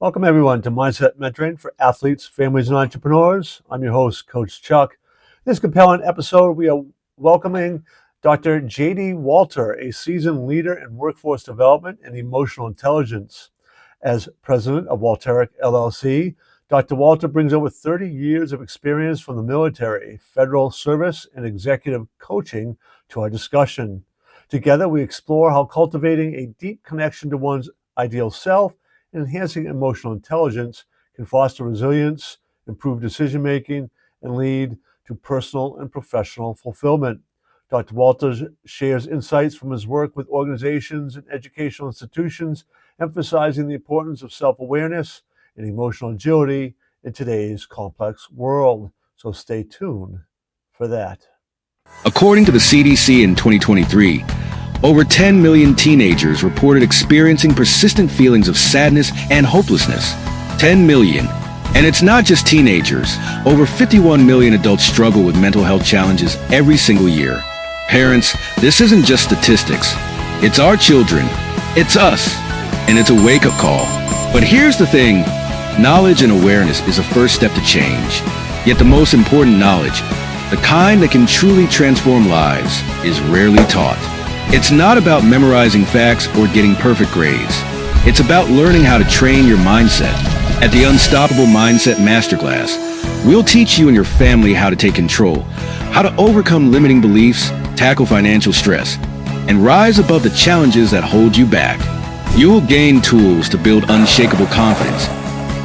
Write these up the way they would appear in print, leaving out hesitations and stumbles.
Welcome, everyone, to Mindset Mentoring for Athletes, Families, and Entrepreneurs. I'm your host, Coach Chuck. In this compelling episode, we are welcoming Dr. J.D. Walter, a seasoned leader in workforce development and emotional intelligence. As President of Walteric LLC, Dr. Walter brings over 30 years of experience from the military, federal service, and executive coaching to our discussion. Together, we explore how cultivating a deep connection to one's ideal self and enhancing emotional intelligence can foster resilience, improve decision-making, and lead to personal and professional fulfillment. Dr. Walters shares insights from his work with organizations and educational institutions, emphasizing the importance of self-awareness and emotional agility in today's complex world. So stay tuned for that. According to the CDC in 2023, over 10 million teenagers reported experiencing persistent feelings of sadness and hopelessness. 10 million. And it's not just teenagers. Over 51 million adults struggle with mental health challenges every single year. Parents, this isn't just statistics. It's our children. It's us. And it's a wake-up call. But here's the thing. Knowledge and awareness is a first step to change. Yet the most important knowledge, the kind that can truly transform lives, is rarely taught. It's not about memorizing facts or getting perfect grades. It's about learning how to train your mindset. At the Unstoppable Mindset Masterclass, we'll teach you and your family how to take control, how to overcome limiting beliefs, tackle financial stress, and rise above the challenges that hold you back. You will gain tools to build unshakable confidence,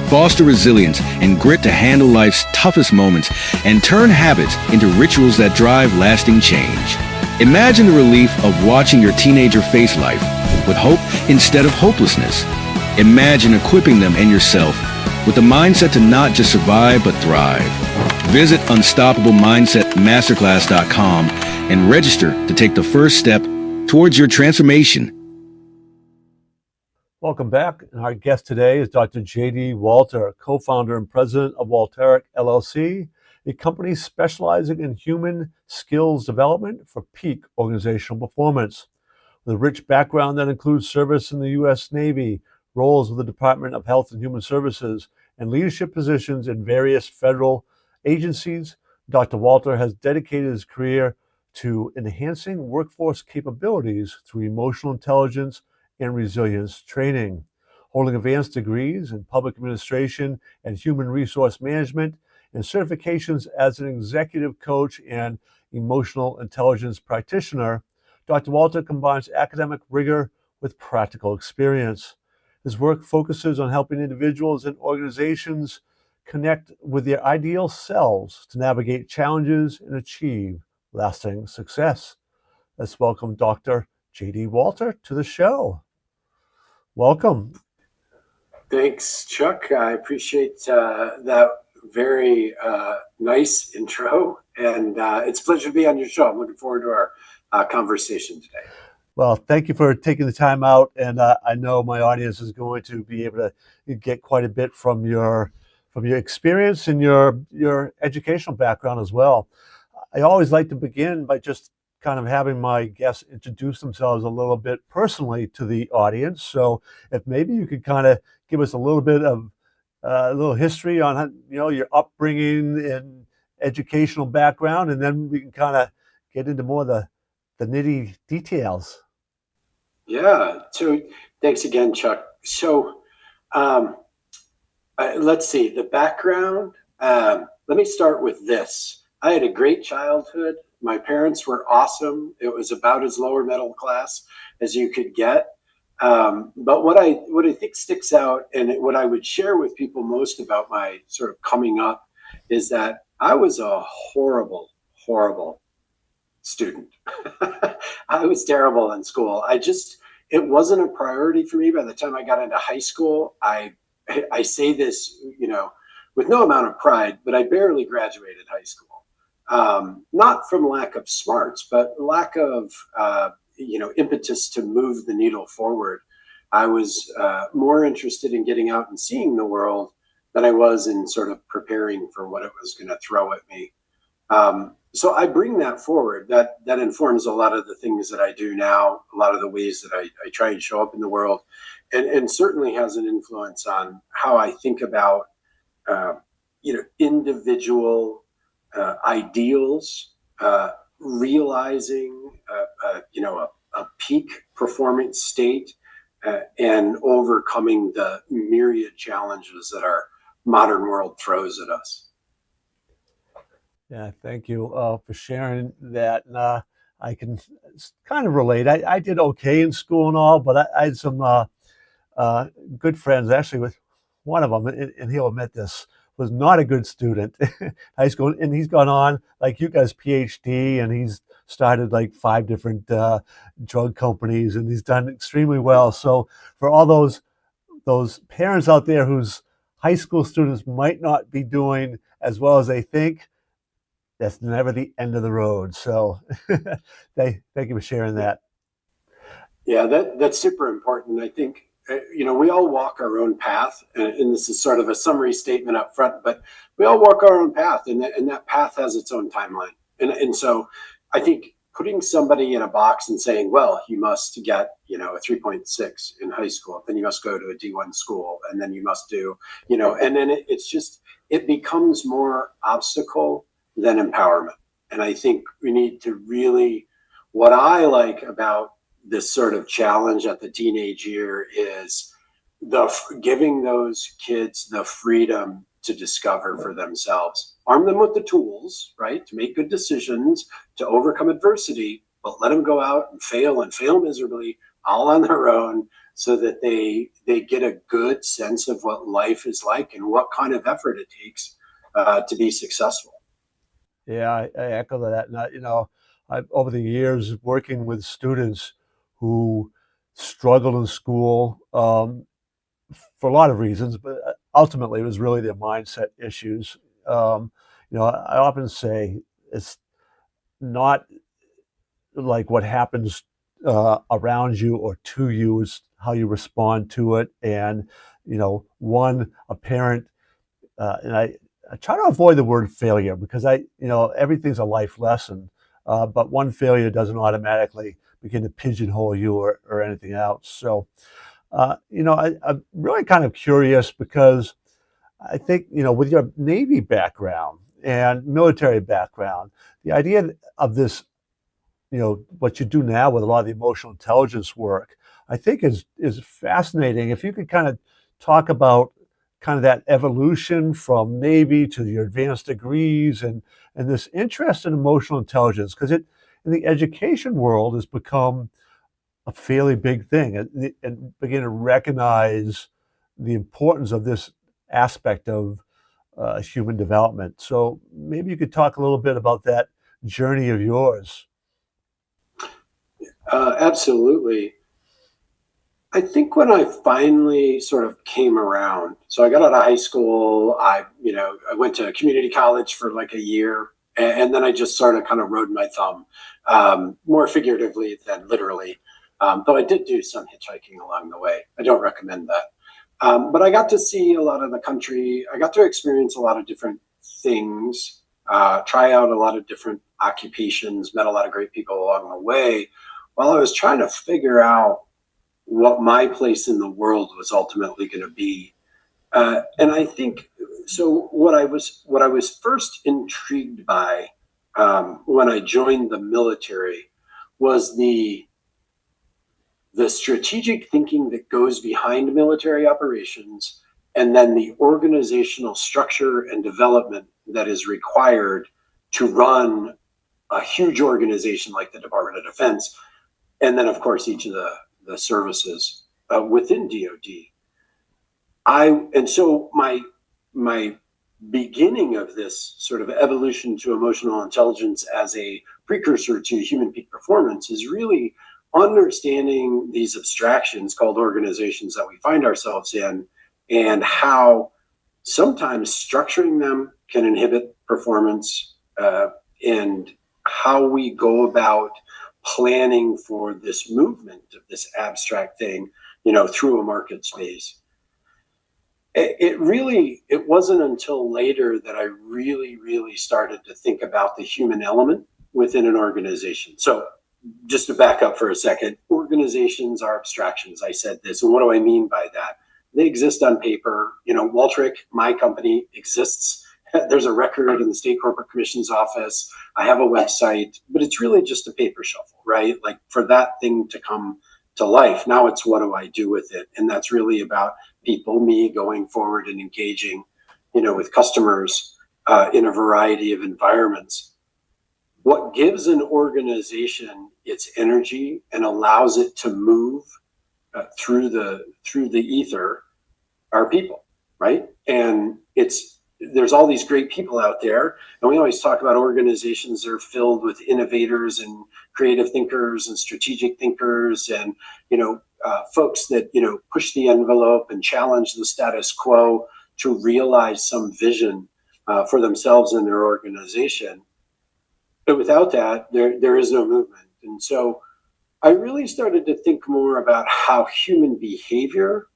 foster resilience and grit to handle life's toughest moments, and turn habits into rituals that drive lasting change. Imagine the relief of watching your teenager face life with hope instead of hopelessness. Imagine equipping them and yourself with the mindset to not just survive but thrive. Visit unstoppablemindsetmasterclass.com and register to take the first step towards your transformation. Welcome back. And our guest today is Dr. J.D. Walter, co-founder and president of Walteric LLC, a company specializing in human skills development for peak organizational performance. With a rich background that includes service in the U.S. Navy, roles with the Department of Health and Human Services, and leadership positions in various federal agencies, Dr. Walter has dedicated his career to enhancing workforce capabilities through emotional intelligence and resilience training. Holding advanced degrees in public administration and human resource management, and certifications as an executive coach and emotional intelligence practitioner, Dr. Walter combines academic rigor with practical experience. His work focuses on helping individuals and organizations connect with their ideal selves to navigate challenges and achieve lasting success. Let's welcome Dr. J.D. Walter to the show. Welcome. Thanks, Chuck. I appreciate that very nice intro, and it's a pleasure to be on your show. I'm looking forward to our conversation today. Well, thank you for taking the time out, and I know my audience is going to be able to get quite a bit from your experience and your educational background as well. I always like to begin by just kind of having my guests introduce themselves a little bit personally to the audience. So if maybe you could kind of give us a little bit of a little history on how, your upbringing and educational background, and then we can kind of get into more of the nitty details. Yeah. So thanks again, Chuck. So let's see the background. Let me start with this. I had a great childhood. My parents were awesome. It was about as lower middle class as you could get. But what I think sticks out, and what I would share with people most about my sort of coming up, is that I was a horrible student. I was terrible in school. It wasn't a priority for me by the time I got into high school. I say this, with no amount of pride, but I barely graduated high school. Not from lack of smarts, but lack of, impetus to move the needle forward. I was more interested in getting out and seeing the world than I was in sort of preparing for what it was going to throw at me. So I bring that forward. That informs a lot of the things that I do now, a lot of the ways that I try and show up in the world, and certainly has an influence on how I think about uh, individual ideals, realizing a peak performance state, and overcoming the myriad challenges that our modern world throws at us. Yeah, thank you for sharing that. And I can kind of relate. I did okay in school and all, but I had some uh, good friends. Actually, with one of them, and he'll admit this, was not a good student in high school, and he's gone on like you guys, PhD, and he's started like 5 different drug companies, and he's done extremely well. So for all those parents out there whose high school students might not be doing as well as they think, that's never the end of the road. So thank you for sharing that. Yeah, that's super important. I think we all walk our own path, and this is sort of a summary statement up front, but we all walk our own path, and that path has its own timeline. And so, I think putting somebody in a box and saying, well, you must get a 3.6 in high school, then you must go to a D1 school, and then you must do and then it's just it becomes more obstacle than empowerment. And I think we need to really what I like about this sort of challenge at the teenage year is the giving those kids the freedom to discover for themselves. Arm them with the tools, right, to make good decisions, to overcome adversity, but let them go out and fail miserably, all on their own, so that they get a good sense of what life is like and what kind of effort it takes to be successful. Yeah, I echo that. And over the years working with students who struggled in school for a lot of reasons, but ultimately it was really their mindset issues. I often say it's not like what happens around you or to you is how you respond to it. And a parent, and I try to avoid the word failure because everything's a life lesson, but one failure doesn't automatically begin to pigeonhole you or anything else. So, I'm really kind of curious because I think, with your Navy background and military background, the idea of this, what you do now with a lot of the emotional intelligence work, I think is fascinating. If you could kind of talk about kind of that evolution from Navy to your advanced degrees and this interest in emotional intelligence, because it in the education world has become a fairly big thing, and begin to recognize the importance of this aspect of human development. So maybe you could talk a little bit about that journey of yours. Absolutely. I think when I finally sort of came around, so I got out of high school, I went to community college for like a year, and then I just sort of kind of rode my thumb, more figuratively than literally. Though I did do some hitchhiking along the way. I don't recommend that. But I got to see a lot of the country. I got to experience a lot of different things, try out a lot of different occupations, met a lot of great people along the way while I was trying to figure out what my place in the world was ultimately going to be. And I think so. What I was first intrigued by when I joined the military was the strategic thinking that goes behind military operations, and then the organizational structure and development that is required to run a huge organization like the Department of Defense, and then of course each of the services within DoD. And so my beginning of this sort of evolution to emotional intelligence as a precursor to human peak performance is really understanding these abstractions called organizations that we find ourselves in, and how sometimes structuring them can inhibit performance, and how we go about planning for this movement of this abstract thing through a market space. It wasn't until later that I really started to think about the human element within an organization. So just to back up for a second, organizations are abstractions. I said this, and what do I mean by that? They exist on paper. Walteric, my company, exists. There's a record in the State Corporate Commission's office. I have a website, but it's really just a paper shuffle, right? Like, for that thing to come to life, now it's what do I do with it? And that's really about people, me, going forward and engaging, with customers in a variety of environments. What gives an organization its energy and allows it to move through the ether are people, right? And there's all these great people out there, and we always talk about organizations that are filled with innovators and creative thinkers and strategic thinkers, and folks that push the envelope and challenge the status quo to realize some vision for themselves and their organization. But without that, there is no movement. And so I really started to think more about how human behavior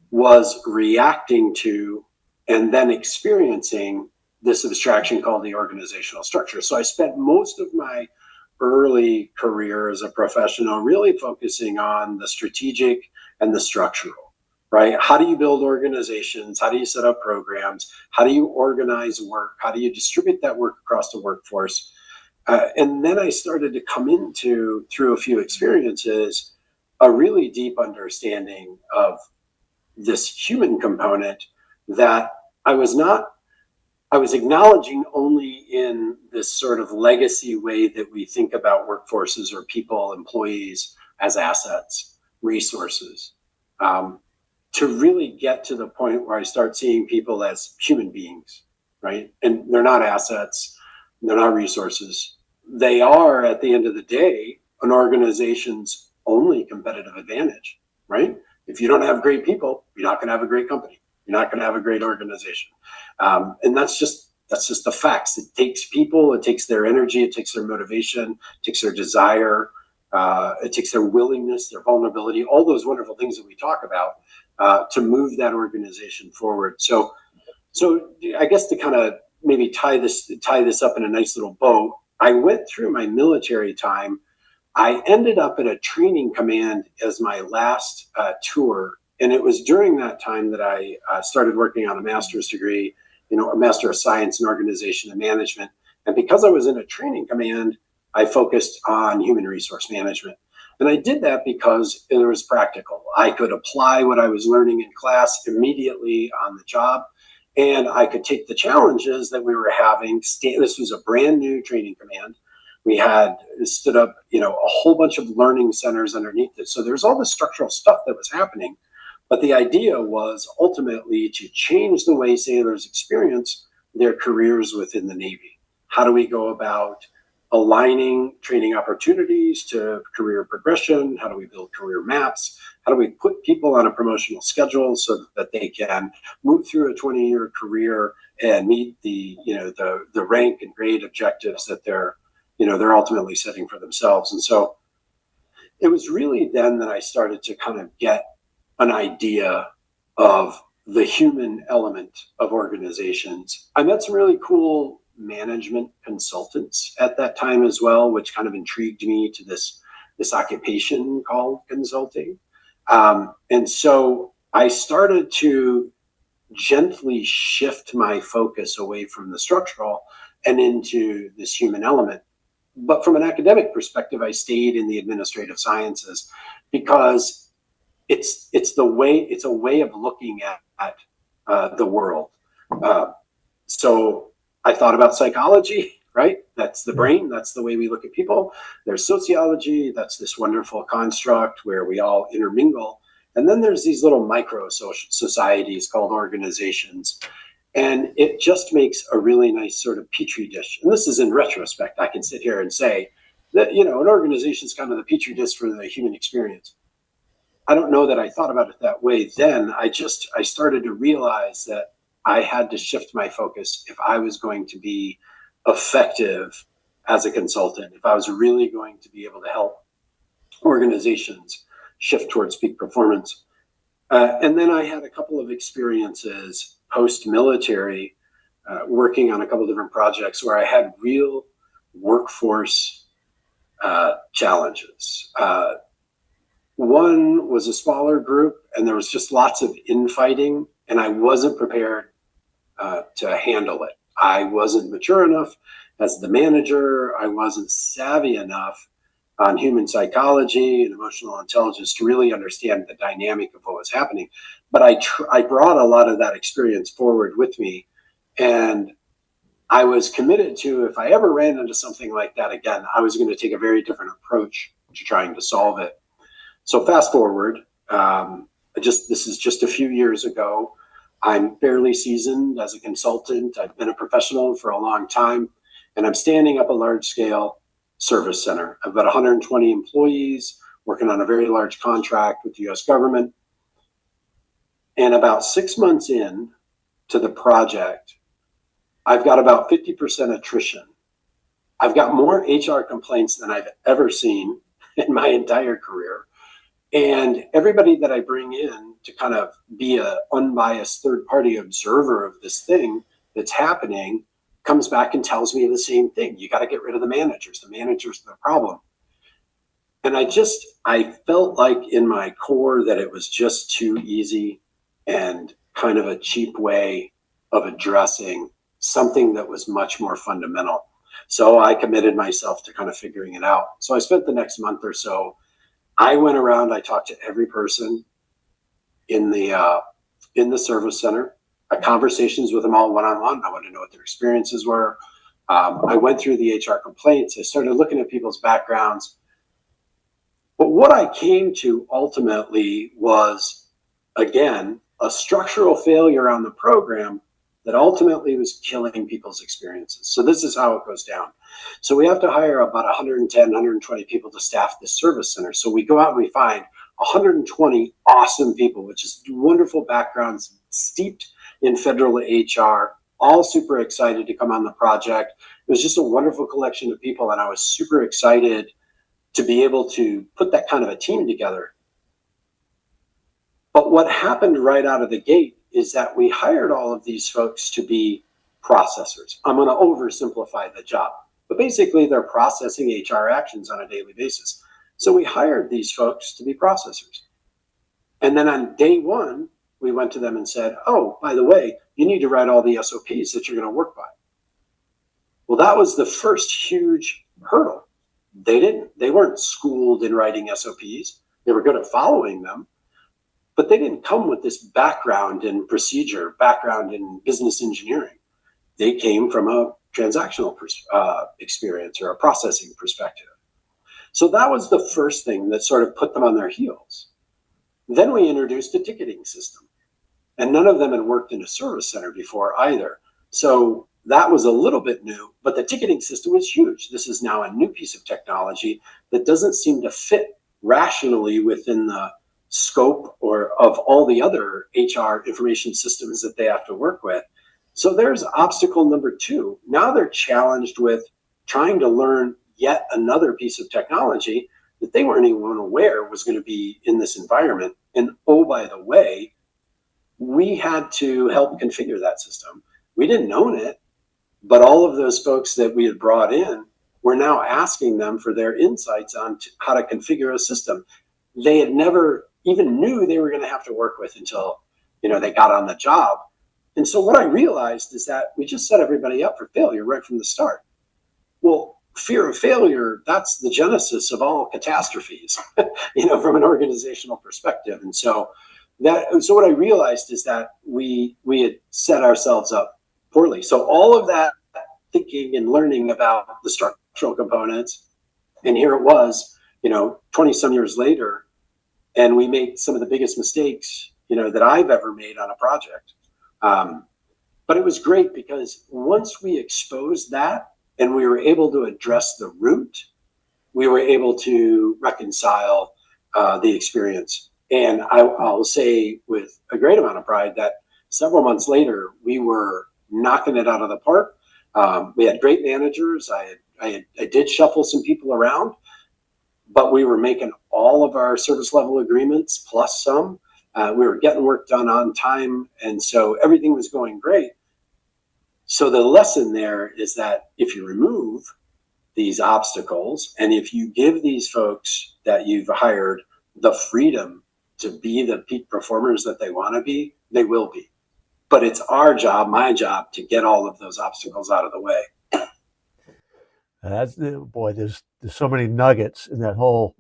was reacting to and then experiencing this abstraction called the organizational structure. So I spent most of my early career as a professional really focusing on the strategic and the structural, right? How do you build organizations? How do you set up programs? How do you organize work? How do you distribute that work across the workforce? And then I started to come into, through a few experiences, a really deep understanding of this human component that I was acknowledging only in this sort of legacy way that we think about workforces or people, employees, as assets, resources, to really get to the point where I start seeing people as human beings, right? And they're not assets, they're not resources. They are, at the end of the day, an organization's only competitive advantage, right? If you don't have great people, you're not going to have a great company. You're not going to have a great organization. And that's just the facts. It takes people, it takes their energy, it takes their motivation, it takes their desire, it takes their willingness, their vulnerability, all those wonderful things that we talk about to move that organization forward. So I guess to kind of maybe tie this up in a nice little bow, I went through my military time. I ended up at a training command as my last tour. And it was during that time that I started working on a master's degree, a Master of Science in Organization and Management. And because I was in a training command, I focused on human resource management. And I did that because it was practical. I could apply what I was learning in class immediately on the job, and I could take the challenges that we were having. This was a brand new training command. We had stood up, a whole bunch of learning centers underneath it. So there's all this structural stuff that was happening. But the idea was ultimately to change the way sailors experience their careers within the Navy. How do we go about aligning training opportunities to career progression? How do we build career maps? How do we put people on a promotional schedule so that they can move through a 20-year career and meet the rank and grade objectives that they're ultimately setting for themselves? And so it was really then that I started to kind of get an idea of the human element of organizations. I met some really cool management consultants at that time as well, which kind of intrigued me to this occupation called consulting. And so I started to gently shift my focus away from the structural and into this human element. But from an academic perspective, I stayed in the administrative sciences because it's a way of looking at the world. So I thought about psychology, right? That's the brain. That's the way we look at people. There's sociology. That's this wonderful construct where we all intermingle. And then there's these little micro societies called organizations. And it just makes a really nice sort of petri dish. And this is in retrospect. I can sit here and say that, an organization is kind of the petri dish for the human experience. I don't know that I thought about it that way then. I started to realize that I had to shift my focus if I was going to be effective as a consultant, if I was really going to be able to help organizations shift towards peak performance. And then I had a couple of experiences post-military working on a couple different projects where I had real workforce challenges. One was a smaller group, and there was just lots of infighting, and I wasn't prepared to handle it. I wasn't mature enough as the manager. I wasn't savvy enough on human psychology and emotional intelligence to really understand the dynamic of what was happening. But I brought a lot of that experience forward with me, and I was committed to, if I ever ran into something like that again, I was going to take a very different approach to trying to solve it. So fast forward, this is just a few years ago. I'm fairly seasoned as a consultant. I've been a professional for a long time, and I'm standing up a large-scale service center. I've got 120 employees working on a very large contract with the U.S. government. And about 6 months in to the project, I've got about 50% attrition. I've got more HR complaints than I've ever seen in my entire career. And everybody that I bring in to kind of be an unbiased third-party observer of this thing that's happening comes back and tells me the same thing. You got to get rid of the managers. The managers are the problem. And I felt like in my core that it was just too easy and kind of a cheap way of addressing something that was much more fundamental. So I committed myself to kind of figuring it out. So I spent the next month or so, I went around, I talked to every person in the service center. I had conversations with them all one-on-one. I wanted to know what their experiences were. I went through the HR complaints. I started looking at people's backgrounds. But what I came to ultimately was, again, a structural failure on the program that ultimately was killing people's experiences. So this is how it goes down. So we have to hire about 110, 120 people to staff this service center. So we go out and we find 120 awesome people, which is wonderful backgrounds, steeped in federal HR, all super excited to come on the project. It was just a wonderful collection of people, and I was super excited to be able to put that kind of a team together. But what happened right out of the gate is that we hired all of these folks to be processors. I'm going to oversimplify the job, but basically they're processing HR actions on a daily basis. So we hired these folks to be processors. And then on day one, we went to them and said, oh, by the way, you need to write all the SOPs that you're going to work by. Well, that was the first huge hurdle. They weren't schooled in writing SOPs. They were good at following them, but they didn't come with this background in procedure, background in business engineering. They came from a transactional experience or a processing perspective. So that was the first thing that sort of put them on their heels. Then we introduced a ticketing system, and none of them had worked in a service center before either. So that was a little bit new, but the ticketing system was huge. This is now a new piece of technology that doesn't seem to fit rationally within the scope or of all the other HR information systems that they have to work with. So there's obstacle number two. Now they're challenged with trying to learn yet another piece of technology that they weren't even aware was going to be in this environment. And oh, by the way, we had to help configure that system. We didn't own it, but all of those folks that we had brought in were now asking them for their insights on how to configure a system they had never even knew they were going to have to work with until, they got on the job. And so what I realized is that we just set everybody up for failure right from the start. Well, fear of failure, that's the genesis of all catastrophes, from an organizational perspective. And so what I realized is that we had set ourselves up poorly. So all of that thinking and learning about the structural components, and here it was, 20 some years later, and we made some of the biggest mistakes, that I've ever made on a project. But it was great because once we exposed that and we were able to address the root, we were able to reconcile the experience. And I'll say with a great amount of pride that several months later, we were knocking it out of the park. We had great managers. I did shuffle some people around, but we were making all of our service level agreements plus some. We were getting work done on time, and so everything was going great. So the lesson there is that if you remove these obstacles, and if you give these folks that you've hired the freedom to be the peak performers that they want to be, they will be. But it's our job, my job, to get all of those obstacles out of the way. That's boy. There's so many nuggets in that whole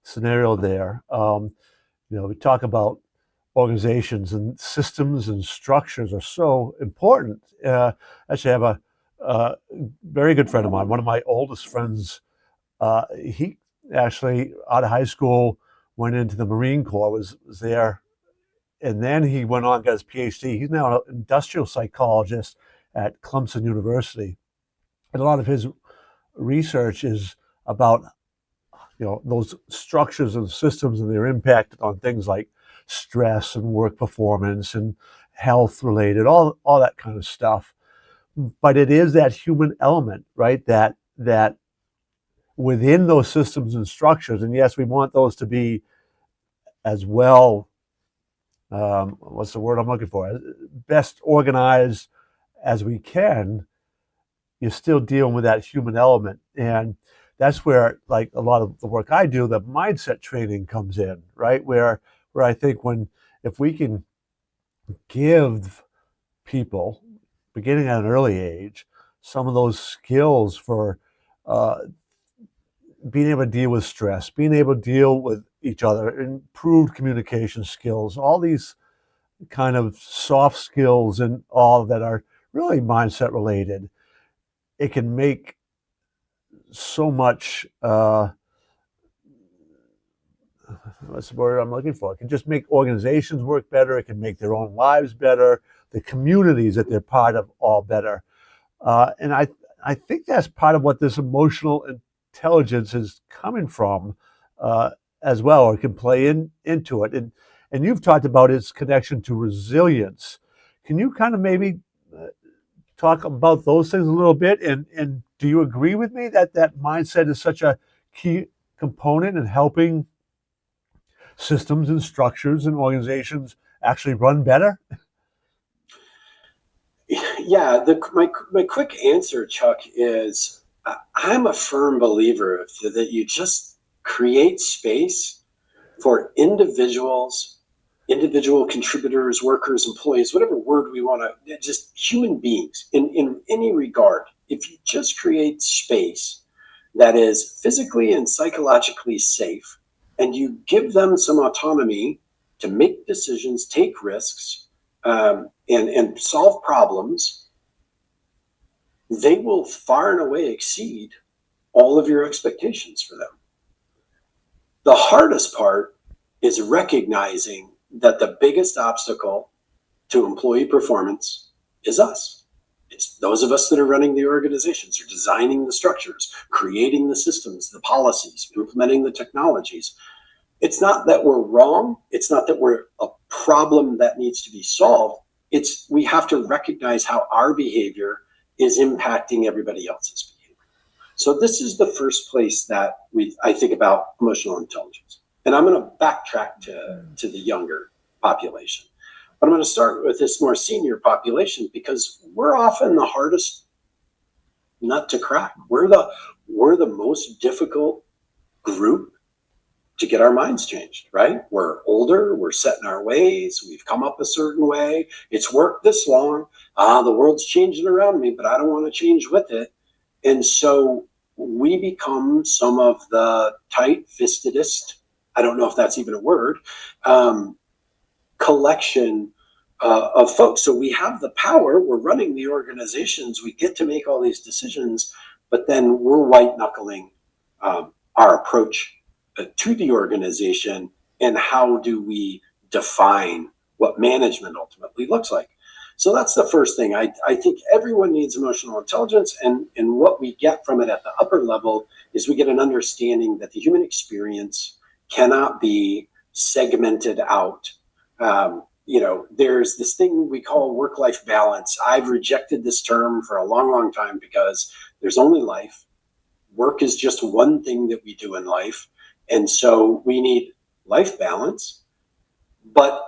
scenario there. We talk about organizations and systems and structures are so important. Actually, I have a very good friend of mine, one of my oldest friends. He actually, out of high school, went into the Marine Corps, was there, and then he went on and got his PhD. He's now an industrial psychologist at Clemson University. And a lot of his research is about those structures and systems and their impact on things like stress and work performance and health related, all that kind of stuff. But it is that human element, right? That within those systems and structures, and yes, we want those to be as well. What's the word I'm looking for? Best organized as we can. You're still dealing with that human element, and that's where, like a lot of the work I do, the mindset training comes in, right? Where I think if we can give people, beginning at an early age, some of those skills for uh, being able to deal with stress, being able to deal with each other, improved communication skills, all these kind of soft skills and all that are really mindset related, it can make so much. What's the word I'm looking for? It can just make organizations work better. It can make their own lives better. The communities that they're part of all better. And I think that's part of what this emotional intelligence is coming from uh, as well, or can play into it. And you've talked about its connection to resilience. Can you kind of maybe talk about those things a little bit? And do you agree with me that that mindset is such a key component in helping systems and structures and organizations actually run better? Yeah, my quick answer, Chuck, is I'm a firm believer that you just create space for individual contributors, workers, employees, whatever word we want to, just human beings in any regard. If you just create space that is physically and psychologically safe, and you give them some autonomy to make decisions, take risks, and solve problems, they will far and away exceed all of your expectations for them. The hardest part is recognizing that the biggest obstacle to employee performance is us. It's those of us that are running the organizations, are designing the structures, creating the systems, the policies, implementing the technologies. It's not that we're wrong. It's not that we're a problem that needs to be solved. We have to recognize how our behavior is impacting everybody else's behavior. So this is the first place that I think about emotional intelligence. And I'm going to backtrack to the younger population. But I'm going to start with this more senior population because we're often the hardest nut to crack. We're the most difficult group to get our minds changed, right? We're older, we're set in our ways, we've come up a certain way, it's worked this long, the world's changing around me, but I don't want to change with it. And so we become some of the tight-fistedest, I don't know if that's even a word, collection of folks. So we have the power, we're running the organizations, we get to make all these decisions, but then we're white-knuckling our approach to the organization, and how do we define what management ultimately looks like. So that's the first thing. I think everyone needs emotional intelligence, and what we get from it at the upper level is we get an understanding that the human experience cannot be segmented out. There's this thing we call work-life balance. I've rejected this term for a long, long time because there's only life. Work is just one thing that we do in life. And so we need life balance, but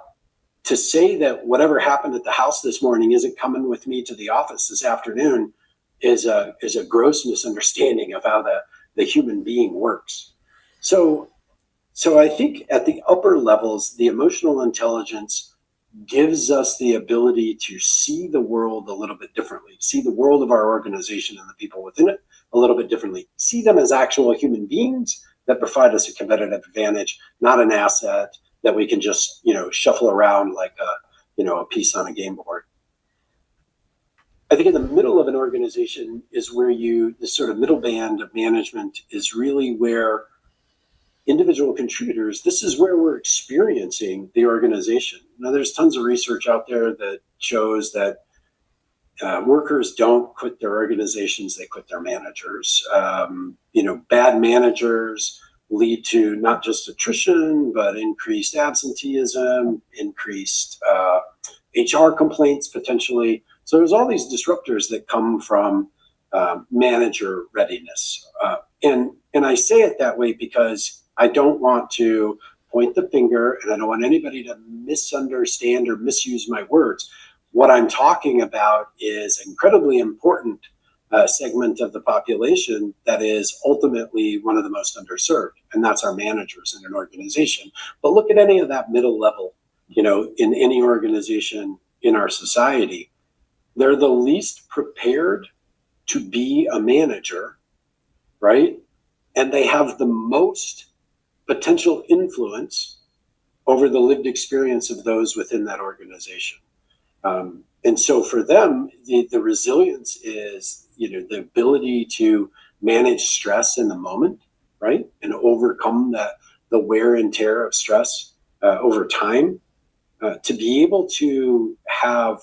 to say that whatever happened at the house this morning isn't coming with me to the office this afternoon is a gross misunderstanding of how the human being works. So I think at the upper levels, the emotional intelligence gives us the ability to see the world a little bit differently, see the world of our organization and the people within it a little bit differently, see them as actual human beings that provide us a competitive advantage, not an asset that we can just, shuffle around like a piece on a game board. I think in the middle of an organization is where this sort of middle band of management is really where individual contributors, this is where we're experiencing the organization. Now, there's tons of research out there that shows that workers don't quit their organizations, they quit their managers. Bad managers lead to not just attrition, but increased absenteeism, increased HR complaints potentially. So there's all these disruptors that come from manager readiness. And I say it that way because I don't want to point the finger, and I don't want anybody to misunderstand or misuse my words. What I'm talking about is an incredibly important segment of the population that is ultimately one of the most underserved, and that's our managers in an organization. But look at any of that middle level, in any organization in our society. They're the least prepared to be a manager, right? And they have the most potential influence over the lived experience of those within that organization. And so for them, the resilience is, the ability to manage stress in the moment, right? And overcome the wear and tear of stress over time, to be able to have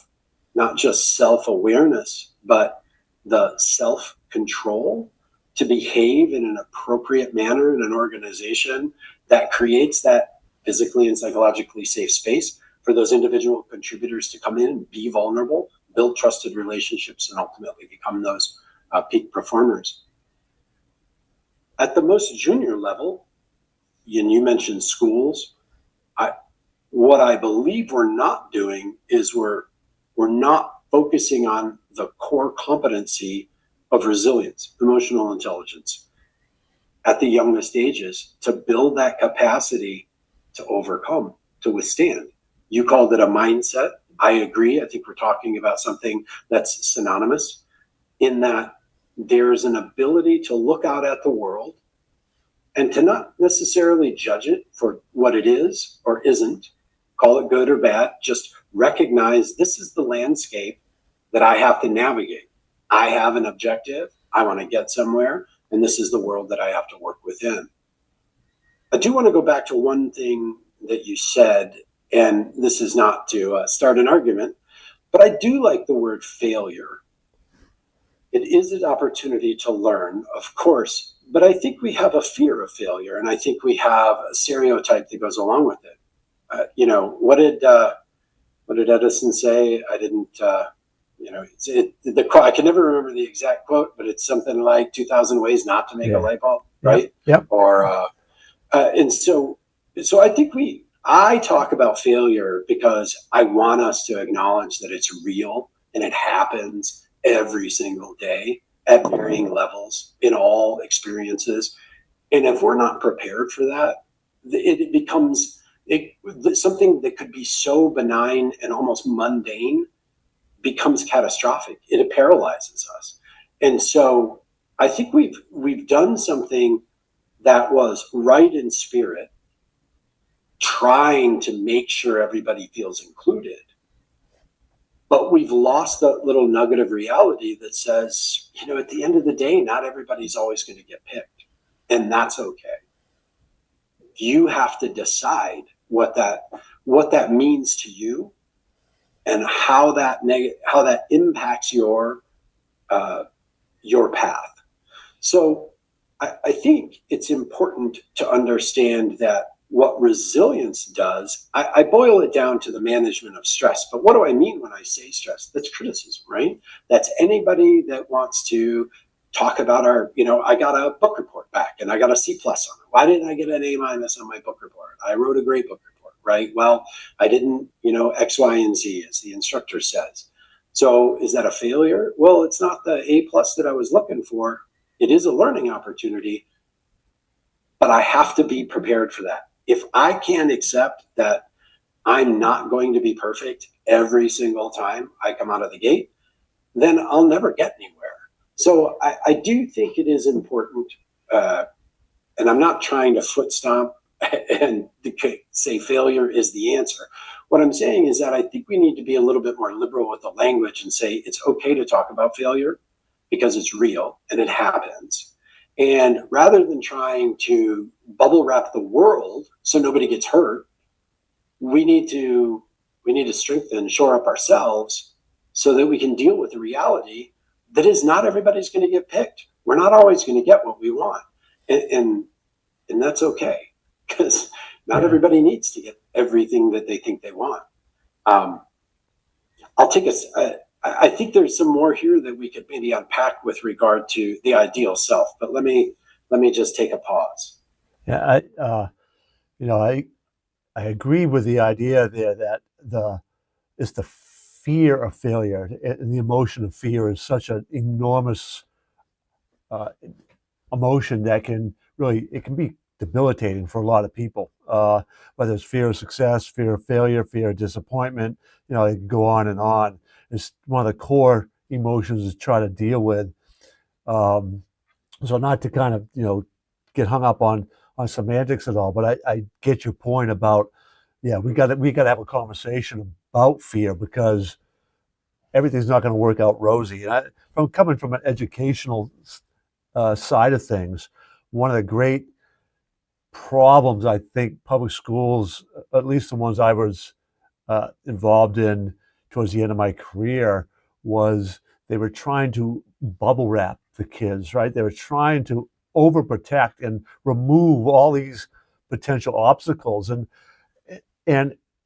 not just self-awareness, but the self-control to behave in an appropriate manner in an organization that creates that physically and psychologically safe space for those individual contributors to come in and be vulnerable, build trusted relationships, and ultimately become those peak performers. At the most junior level, and you mentioned schools, what I believe we're not doing is we're not focusing on the core competency of resilience, emotional intelligence, at the youngest ages, to build that capacity to overcome, to withstand. You called it a mindset. I agree. I think we're talking about something that's synonymous in that there's an ability to look out at the world and to not necessarily judge it for what it is or isn't, call it good or bad, just recognize this is the landscape that I have to navigate. I have an objective. I want to get somewhere, and this is the world that I have to work within. I do want to go back to one thing that you said, and this is not to start an argument, but I do like the word failure. It is an opportunity to learn, of course, but I think we have a fear of failure, and I think we have a stereotype that goes along with it. What did Edison say? I didn't. I can never remember the exact quote, but it's something like 2,000 ways not to make a light bulb, right? Yep. Or and so I think I talk about failure because I want us to acknowledge that it's real and it happens every single day at varying levels in all experiences. And if we're not prepared for that, it becomes something that could be so benign and almost mundane becomes catastrophic. It paralyzes us. And so I think we've done something that was right in spirit, trying to make sure everybody feels included. But we've lost that little nugget of reality that says, at the end of the day, not everybody's always going to get picked. And that's okay. You have to decide what that means to you and how that impacts your path. So I think it's important to understand that what resilience does, I boil it down to the management of stress. But what do I mean when I say stress? That's criticism, right? That's anybody that wants to talk about I got a book report back and I got a C+ on it. Why didn't I get an A- on my book report? I wrote a great book report, right? Well, I didn't, X, Y, and Z, as the instructor says. So is that a failure? Well, it's not the A plus that I was looking for. It is a learning opportunity, but I have to be prepared for that. If I can't accept that I'm not going to be perfect every single time I come out of the gate, then I'll never get anywhere. So I do think it is important, and I'm not trying to foot stomp and say failure is the answer. What I'm saying is that I think we need to be a little bit more liberal with the language and say it's okay to talk about failure because it's real and it happens. And rather than trying to bubble wrap the world so nobody gets hurt, we need to strengthen, shore up ourselves so that we can deal with the reality that is not everybody's going to get picked. We're not always going to get what we want, and that's okay, because not everybody needs to get everything that they think they want. I'll take I think there's some more here that we could maybe unpack with regard to the ideal self, but let me just take a pause. Yeah, I agree with the idea there that it's the fear of failure, and the emotion of fear is such an enormous uh, emotion that it can be debilitating for a lot of people. Whether it's fear of success, fear of failure, fear of disappointment, it can go on and on. It's one of the core emotions to try to deal with. Um, so not to kind of get hung up on semantics at all, but I get your point about we got to have a conversation about fear, because everything's not going to work out rosy. And from coming from an educational side of things, one of the great problems I think public schools, at least the ones I was involved in towards the end of my career, was they were trying to bubble wrap the kids, right? They were trying to overprotect and remove all these potential obstacles. And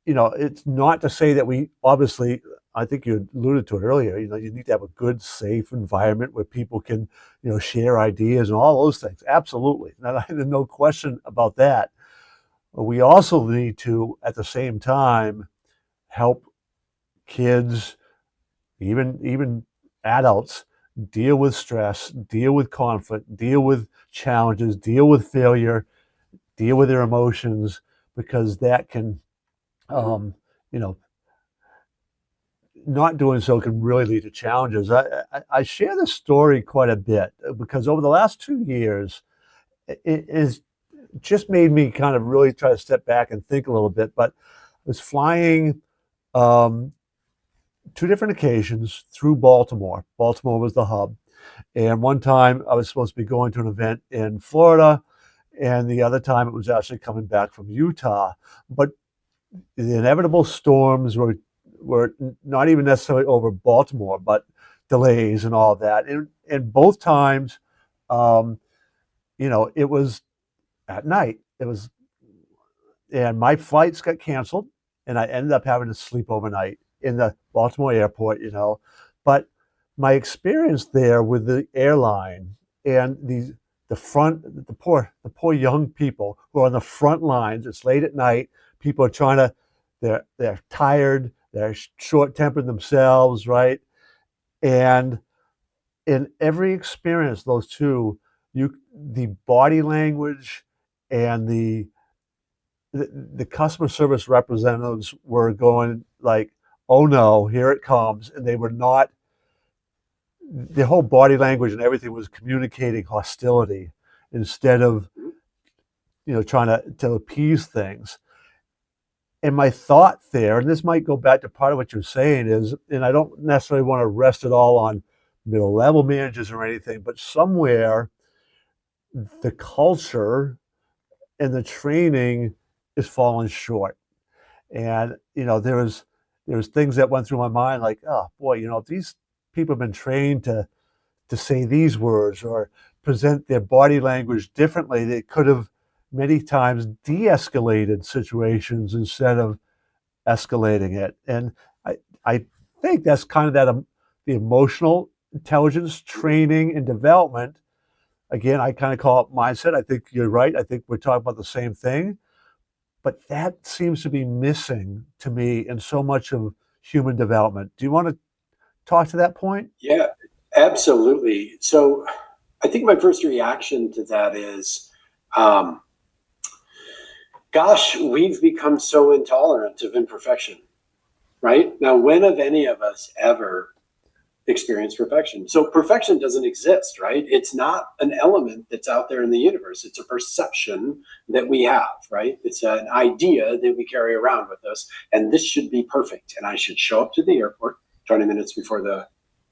it's not to say that we obviously, I think you alluded to it earlier, you need to have a good, safe environment where people can, share ideas and all those things. Absolutely. There's no question about that. But we also need to, at the same time, help kids, even adults, deal with stress, deal with conflict, deal with challenges, deal with failure, deal with their emotions, because that can, you know, not doing so can really lead to challenges. I share this story quite a bit because over the last 2 years, it has just made me kind of really try to step back and think a little bit. But I was flying um, two different occasions through Baltimore. Baltimore was the hub. And one time I was supposed to be going to an event in Florida, and the other time it was actually coming back from Utah. But the inevitable storms were not even necessarily over Baltimore, but delays and all of that. And both times, um, it was at night. And my flights got canceled, and I ended up having to sleep overnight in the Baltimore airport. But my experience there with the airline and the poor young people who are on the front lines. It's late at night. People are trying to, they're tired, they're short tempered themselves, right? And in every experience, those two, the body language and the customer service representatives were going like, "Oh no, here it comes," and they were not. The whole body language and everything was communicating hostility instead of trying to appease things. And my thought there, and this might go back to part of what you're saying, is, and I don't necessarily want to rest it all on middle level managers or anything, but somewhere the culture and the training is falling short. And there was things that went through my mind like, oh boy, if these people have been trained to say these words or present their body language differently, they could have many times de-escalated situations instead of escalating it. And I think that's kind of the emotional intelligence training and development. Again, I kind of call it mindset. I think you're right. I think we're talking about the same thing. But that seems to be missing to me in so much of human development. Do you want to talk to that point? Yeah, absolutely. So I think my first reaction to that is, um, gosh, we've become so intolerant of imperfection, right? Now, when have any of us ever experienced perfection? So perfection doesn't exist, right? It's not an element that's out there in the universe. It's a perception that we have, right? It's an idea that we carry around with us, and this should be perfect. And I should show up to the airport 20 minutes before the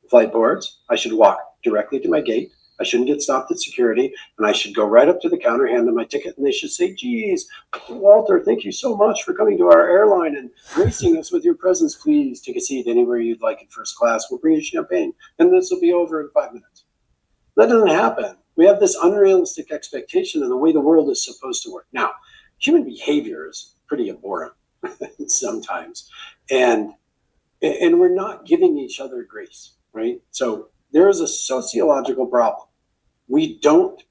flight boards. I should walk directly to my gate. I shouldn't get stopped at security, and I should go right up to the counter, hand them my ticket, and they should say, "Geez, Walter, thank you so much for coming to our airline and gracing us with your presence. Please take a seat anywhere you'd like in first class. We'll bring you champagne, and this will be over in 5 minutes." That doesn't happen. We have this unrealistic expectation of the way the world is supposed to work. Now, human behavior is pretty abhorrent sometimes, and we're not giving each other grace, right? So there is a sociological problem. We don't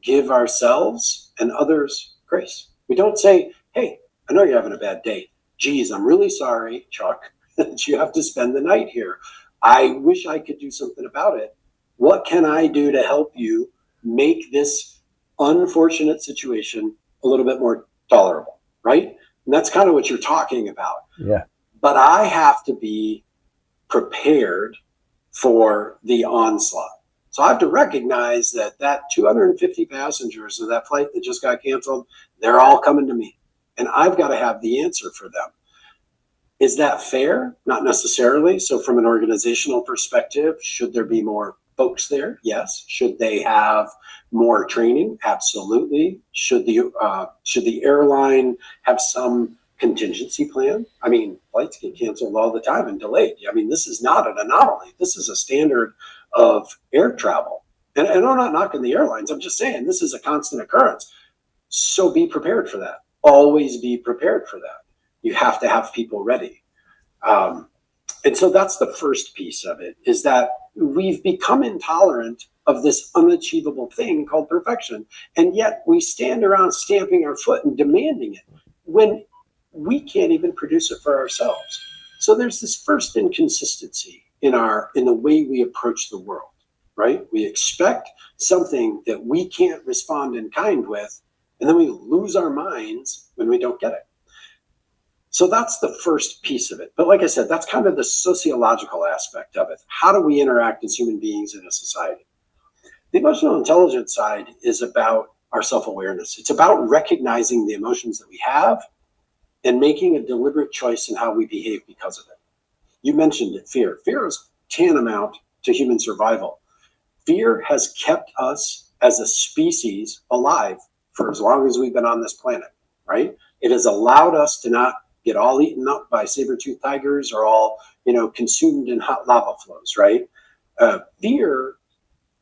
give ourselves and others grace. We don't say, "Hey, I know you're having a bad day. Geez, I'm really sorry, Chuck, that you have to spend the night here. I wish I could do something about it. What can I do to help you make this unfortunate situation a little bit more tolerable?" Right? And that's kind of what you're talking about. Yeah. But I have to be prepared for the onslaught. So I have to recognize that 250 passengers of that flight that just got canceled, they're all coming to me. And I've got to have the answer for them. Is that fair? Not necessarily. So from an organizational perspective, should there be more folks there? Yes. Should they have more training? Absolutely. Should the airline have some contingency plan? I mean, flights get canceled all the time and delayed. I mean, this is not an anomaly. This is a standard of air travel. And I'm not knocking the airlines. I'm just saying this is a constant occurrence. So be prepared for that. Always be prepared for that. You have to have people ready. And so that's the first piece of it, is that we've become intolerant of this unachievable thing called perfection. And yet we stand around stamping our foot and demanding it when we can't even produce it for ourselves. So there's this first inconsistency in the way we approach the world, right? We expect something that we can't respond in kind with, and then we lose our minds when we don't get it. So that's the first piece of it. But like I said, that's kind of the sociological aspect of it. How do we interact as human beings in a society? The emotional intelligence side is about our self-awareness. It's about recognizing the emotions that we have and making a deliberate choice in how we behave because of it. You mentioned it, fear. Fear is tantamount to human survival. Fear has kept us as a species alive for as long as we've been on this planet, right? It has allowed us to not get all eaten up by saber-toothed tigers or all, consumed in hot lava flows, right? Fear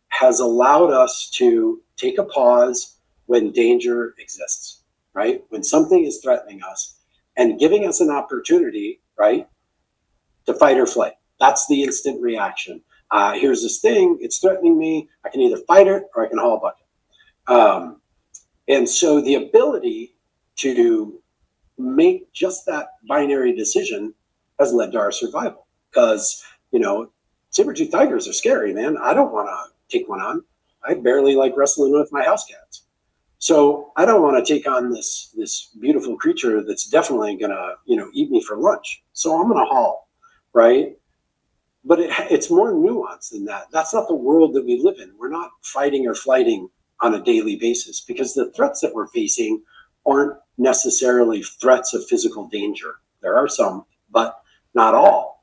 has allowed us to take a pause when danger exists, right? When something is threatening us and giving us an opportunity, right, to fight or flight. That's the instant reaction. Here's this thing, it's threatening me. I can either fight it or I can haul a bucket. And so the ability to make just that binary decision has led to our survival. Because, saber-toothed tigers are scary, man. I don't want to take one on. I barely like wrestling with my house cats. So I don't want to take on this beautiful creature that's definitely going to, eat me for lunch. So I'm going to haul, right? But it's more nuanced than that. That's not the world that we live in. We're not fighting or flighting on a daily basis because the threats that we're facing aren't necessarily threats of physical danger. There are some, but not all.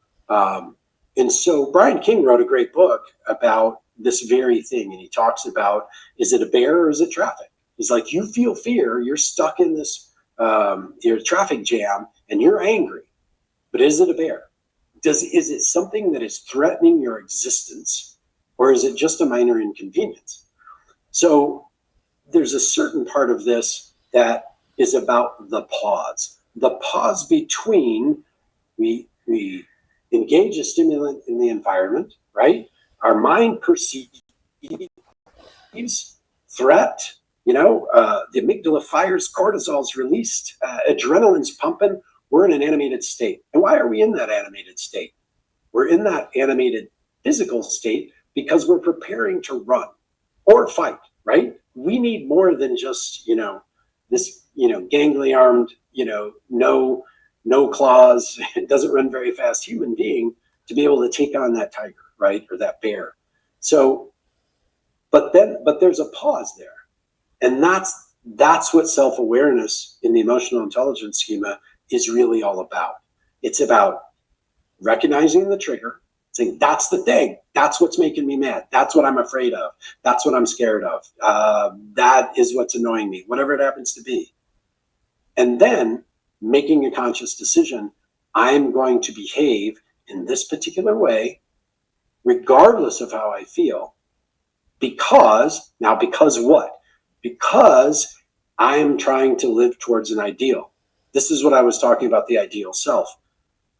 And so Brian King wrote a great book about this very thing. And he talks about, is it a bear or is it traffic? He's like, you feel fear, you're stuck in this your traffic jam and you're angry, but is it a bear? Is it something that is threatening your existence, or is it just a minor inconvenience? So there's a certain part of this that is about the pause between we engage a stimulant in the environment, right? Our mind perceives threat The amygdala fires, cortisol's released, adrenaline's pumping. We're in an animated state. And why are we in that animated state? We're in that animated physical state because we're preparing to run or fight, right? We need more than just, this, gangly armed, no claws, doesn't run very fast human being to be able to take on that tiger, right? Or that bear. So, but there's a pause there. And that's what self-awareness in the emotional intelligence schema is really all about. It's about recognizing the trigger, saying, that's the thing. That's what's making me mad. That's what I'm afraid of. That's what I'm scared of. That is what's annoying me, whatever it happens to be. And then making a conscious decision, I'm going to behave in this particular way, regardless of how I feel, because what? Because I'm trying to live towards an ideal. This is what I was talking about, the ideal self.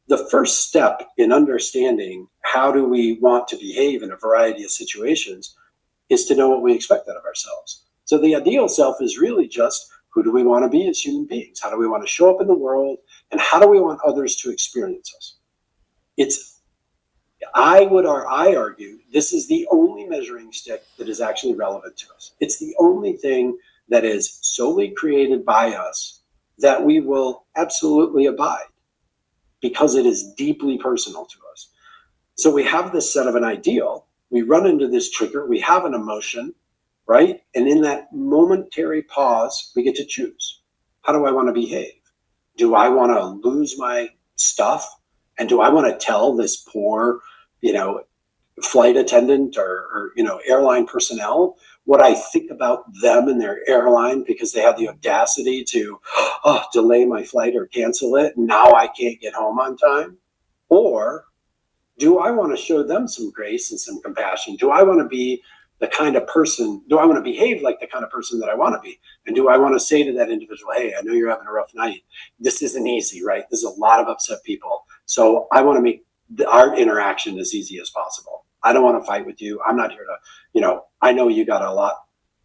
The first step in understanding how do we want to behave in a variety of situations is to know what we expect out of ourselves. So the ideal self is really just, who do we want to be as human beings? How do we want to show up in the world? And how do we want others to experience us? I argue this is the only measuring stick that is actually relevant to us. It's the only thing that is solely created by us that we will absolutely abide, because it is deeply personal to us. So we have this set of an ideal, we run into this trigger, we have an emotion, right? And in that momentary pause, we get to choose. How do I want to behave? Do I want to lose my stuff? And do I want to tell this poor, flight attendant or airline personnel what I think about them and their airline because they have the audacity to delay my flight or cancel it? Now I can't get home on time. Or do I want to show them some grace and some compassion? Do I want to be the kind of person, do I want to behave like the kind of person that I want to be? And do I want to say to that individual, hey, I know you're having a rough night. This isn't easy, right? There's a lot of upset people. So I want to make our interaction as easy as possible. I don't want to fight with you. I'm not here to, I know you got a lot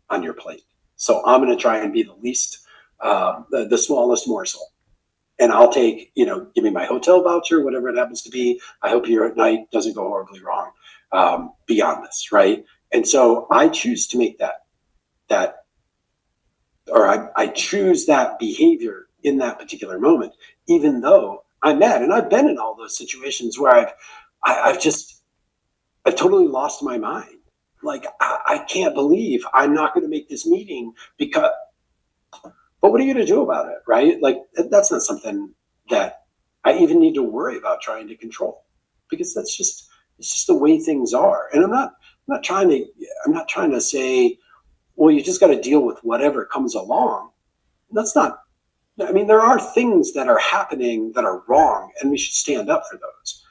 on your plate. So I'm going to try and be the least, the smallest morsel. And I'll take, give me my hotel voucher, whatever it happens to be. I hope your night doesn't go horribly wrong beyond this, right? And so I choose to make I choose that behavior in that particular moment, even though I'm mad. And I've been in all those situations where I've totally lost my mind. Like, I can't believe I'm not going to make this meeting because, but what are you going to do about it, right? Like, that's not something that I even need to worry about trying to control, because it's just the way things are. And I'm not trying to say, well, you just got to deal with whatever comes along. That's not, there are things that are happening that are wrong, and we should stand up for those.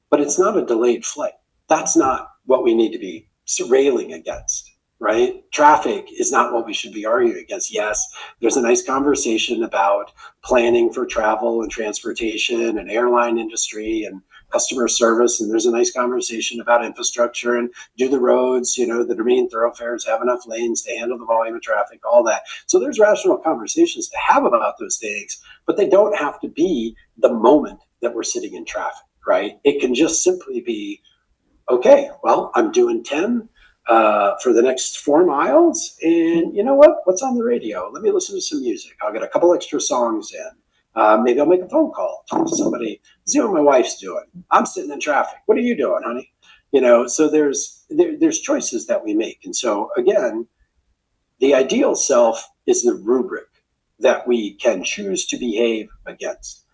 But it's not a delayed flight. That's not what we need to be railing against, right? Traffic is not what we should be arguing against. Yes, there's a nice conversation about planning for travel and transportation and airline industry and customer service, and there's a nice conversation about infrastructure and do the roads, the main thoroughfares have enough lanes to handle the volume of traffic, all that. So there's rational conversations to have about those things, but they don't have to be the moment that we're sitting in traffic, right? It can just simply be, okay, well, I'm doing 10 for the next 4 miles, and you know what? What's on the radio? Let me listen to some music. I'll get a couple extra songs in. Maybe I'll make a phone call, talk to somebody, see what my wife's doing. I'm sitting in traffic. What are you doing, honey? So there's choices that we make. And so again, the ideal self is the rubric that we can choose to behave against.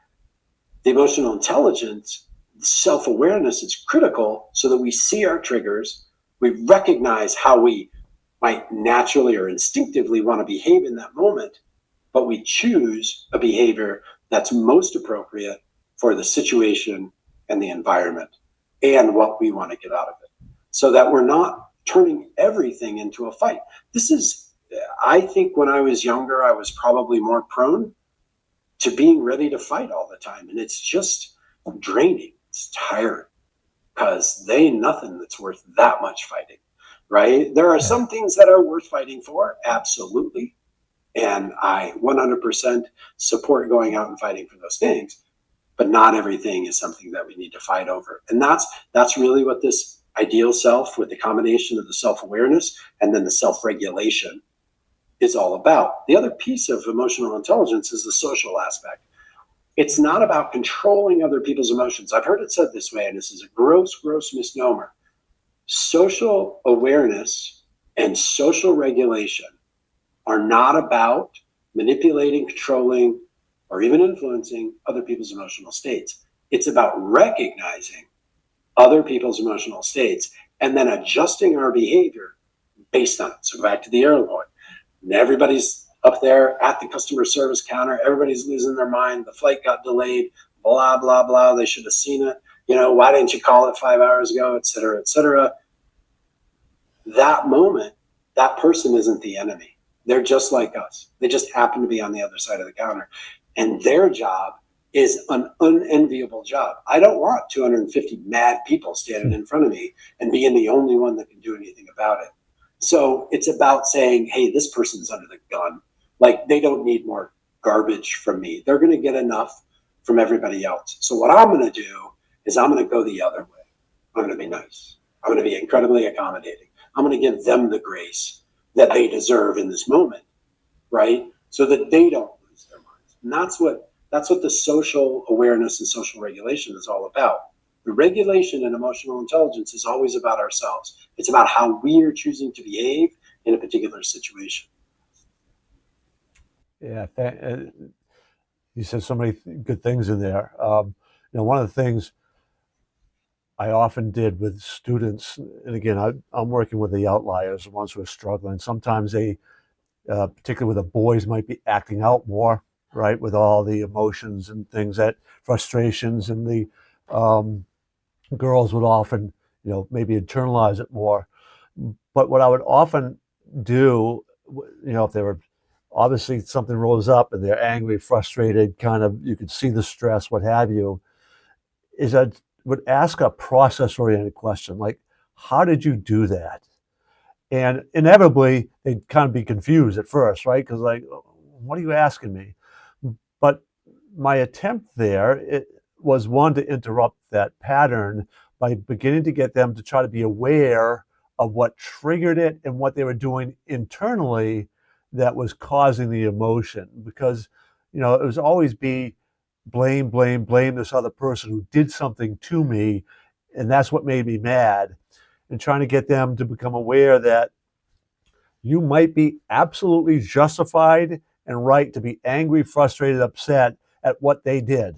The emotional intelligence, self-awareness is critical so that we see our triggers, we recognize how we might naturally or instinctively want to behave in that moment, but we choose a behavior that's most appropriate for the situation and the environment and what we want to get out of it, so that we're not turning everything into a fight. I think when I was younger, I was probably more prone to being ready to fight all the time. And it's just draining. It's tiring, because there ain't nothing that's worth that much fighting. right? There are Yeah. some things that are worth fighting for, absolutely. And I 100% support going out and fighting for those things. But not everything is something that we need to fight over. And that's really what this ideal self, with the combination of the self-awareness and then the self-regulation, is all about. The other piece of emotional intelligence is the social aspect. It's not about controlling other people's emotions. I've heard it said this way, and this is a gross misnomer. Social awareness and social regulation are not about manipulating, controlling, or even influencing other people's emotional states. It's about recognizing other people's emotional states and then adjusting our behavior based on it. So back to the airline. Everybody's up there at the customer service counter. Everybody's losing their mind. The flight got delayed, blah, blah, blah. They should have seen it. Why didn't you call it 5 hours ago, et cetera, et cetera. That moment, that person isn't the enemy. They're just like us. They just happen to be on the other side of the counter. And their job is an unenviable job. I don't want 250 mad people standing in front of me and being the only one that can do anything about it. So it's about saying, hey, this person's under the gun. Like, they don't need more garbage from me. They're going to get enough from everybody else. So what I'm going to do is I'm going to go the other way. I'm going to be nice. I'm going to be incredibly accommodating. I'm going to give them the grace that they deserve in this moment, right? So that they don't lose their minds. And that's what the social awareness and social regulation is all about. The regulation and emotional intelligence is always about ourselves. It's about how we are choosing to behave in a particular situation. Yeah. You said so many good things in there. One of the things I often did with students, and again, I'm working with the outliers, the ones who are struggling. Sometimes they, particularly with the boys, might be acting out more, right, with all the emotions and things, that frustrations, and the um, girls would often, maybe internalize it more. But what I would often do, if they were obviously something rose up and they're angry, frustrated, kind of, you could see the stress, what have you, is I would ask a process oriented question like, how did you do that? And inevitably, they'd kind of be confused at first, right? Because, like, what are you asking me? But my attempt there, it was one, to interrupt that pattern by beginning to get them to try to be aware of what triggered it and what they were doing internally that was causing the emotion. Because, it was always be blame this other person who did something to me, and that's what made me mad. And trying to get them to become aware that you might be absolutely justified and right to be angry, frustrated, upset at what they did.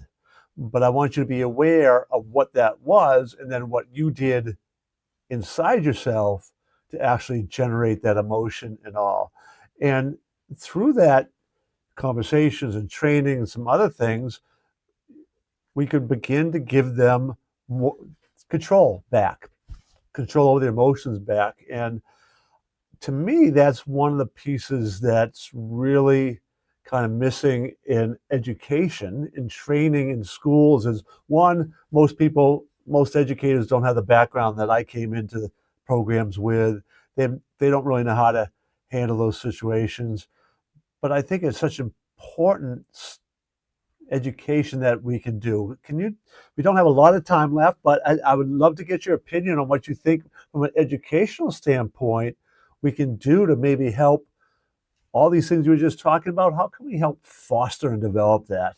But I want you to be aware of what that was and then what you did inside yourself to actually generate that emotion and all. And through that conversations and training and some other things, we could begin to give them more control back, control over their emotions back. And to me, that's one of the pieces that's really kind of missing in education, in training in schools. Is one, most educators don't have the background that I came into the programs with. They don't really know how to handle those situations. But I think it's such important education that we can do. We don't have a lot of time left, but I would love to get your opinion on what you think from an educational standpoint we can do to maybe help all these things you were just talking about. How can we help foster and develop that?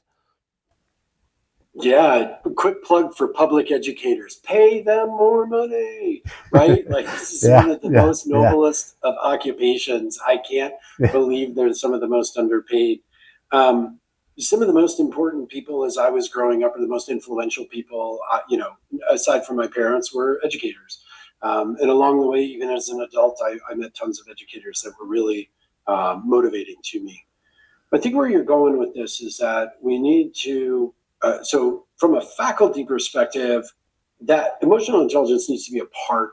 Yeah, quick plug for public educators. Pay them more money, right? Like, this is one Yeah, of the yeah, most yeah, noblest of occupations. I can't yeah, believe they're some of the most underpaid. Um, some of the most important people as I was growing up, or the most influential people, aside from my parents, were educators. And along the way, even as an adult, I met tons of educators that were really motivating to me. I think where you're going with this is that we need to, so from a faculty perspective, that emotional intelligence needs to be a part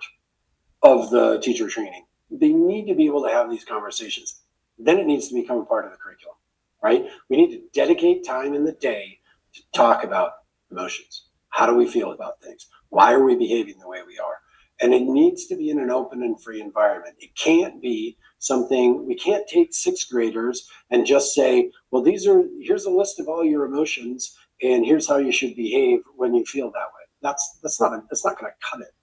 of the teacher training. They need to be able to have these conversations. Then it needs to become a part of the curriculum, right? We need to dedicate time in the day to talk about emotions. How do we feel about things? Why are we behaving the way we are? And it needs to be in an open and free environment. It can't be something, we can't take sixth graders and just say, well, here's a list of all your emotions and here's how you should behave when you feel that way. That's not going to cut it.